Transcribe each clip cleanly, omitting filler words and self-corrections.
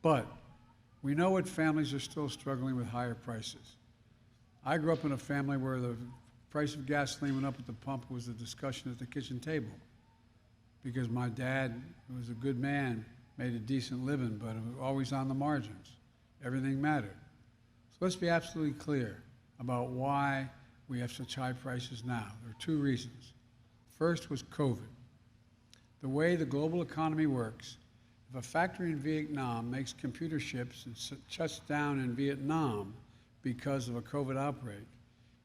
But we know what families are still struggling with higher prices. I grew up in a family where the price of gasoline went up at the pump was a discussion at the kitchen table because my dad, who was a good man, made a decent living, but always on the margins. Everything mattered. So let's be absolutely clear about why we have such high prices now. There are two reasons. First was COVID. The way the global economy works, if a factory in Vietnam makes computer chips and shuts down in Vietnam because of a COVID outbreak,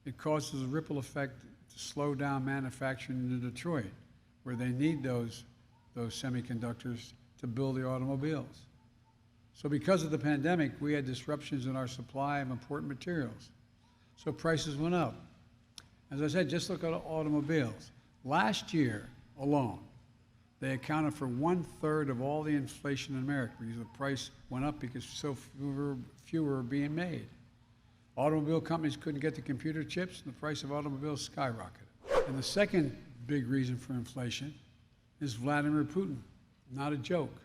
it causes a ripple effect to slow down manufacturing in Detroit, where they need those semiconductors to build the automobiles. So because of the pandemic, we had disruptions in our supply of important materials. So prices went up. As I said, just look at automobiles. Last year alone, they accounted for 1/3 of all the inflation in America because the price went up because so fewer were being made. Automobile companies couldn't get the computer chips, and the price of automobiles skyrocketed. And the second big reason for inflation is Vladimir Putin. Not a joke.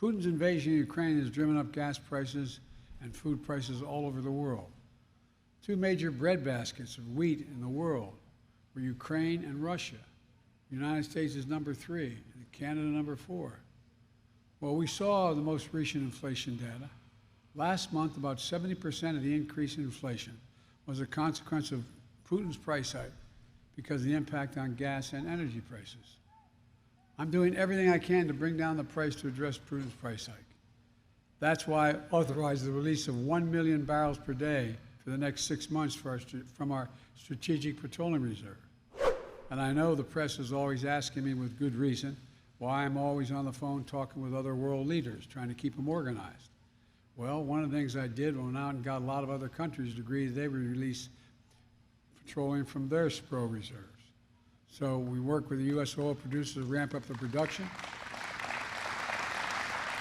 Putin's invasion of Ukraine has driven up gas prices and food prices all over the world. Two major bread baskets of wheat in the world were Ukraine and Russia. The United States is number 3, and Canada number 4. Well, we saw the most recent inflation data. Last month, about 70% of the increase in inflation was a consequence of Putin's price hike because of the impact on gas and energy prices. I'm doing everything I can to bring down the price to address Putin's price hike. That's why I authorized the release of 1 million barrels per day for the next 6 months from our Strategic Petroleum Reserve. And I know the press is always asking me with good reason why I'm always on the phone talking with other world leaders, trying to keep them organized. Well, one of the things I did went out and got a lot of other countries to agree that they would release petroleum from their SPRO reserves. So we work with the U.S. oil producers to ramp up the production.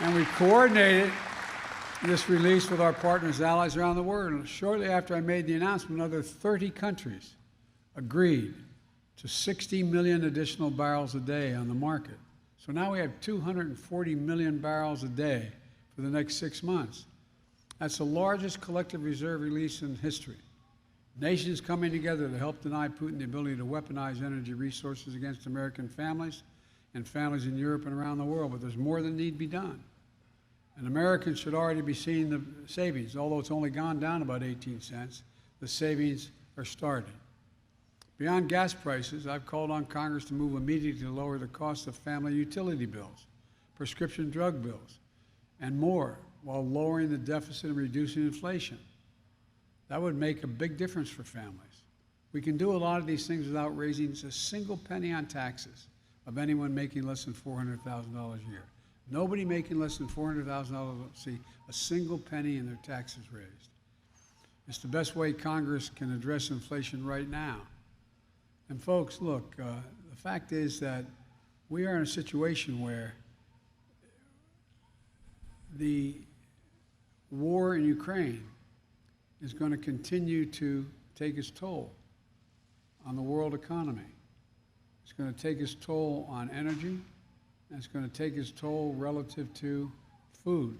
And we coordinated this release with our partners, allies around the world. And shortly after I made the announcement, another 30 countries agreed to 60 million additional barrels a day on the market. So now we have 240 million barrels a day for the next 6 months. That's the largest collective reserve release in history. Nations coming together to help deny Putin the ability to weaponize energy resources against American families and families in Europe and around the world, but there's more that need to be done. And Americans should already be seeing the savings. Although it's only gone down about 18 cents, the savings are starting. Beyond gas prices, I've called on Congress to move immediately to lower the cost of family utility bills, prescription drug bills, and more, while lowering the deficit and reducing inflation. That would make a big difference for families. We can do a lot of these things without raising a single penny on taxes of anyone making less than $400,000 a year. Nobody making less than $400,000 will see a single penny in their taxes raised. It's the best way Congress can address inflation right now. And folks, look, the fact is that we are in a situation where the war in Ukraine is going to continue to take its toll on the world economy. It's going to take its toll on energy, and it's going to take its toll relative to food.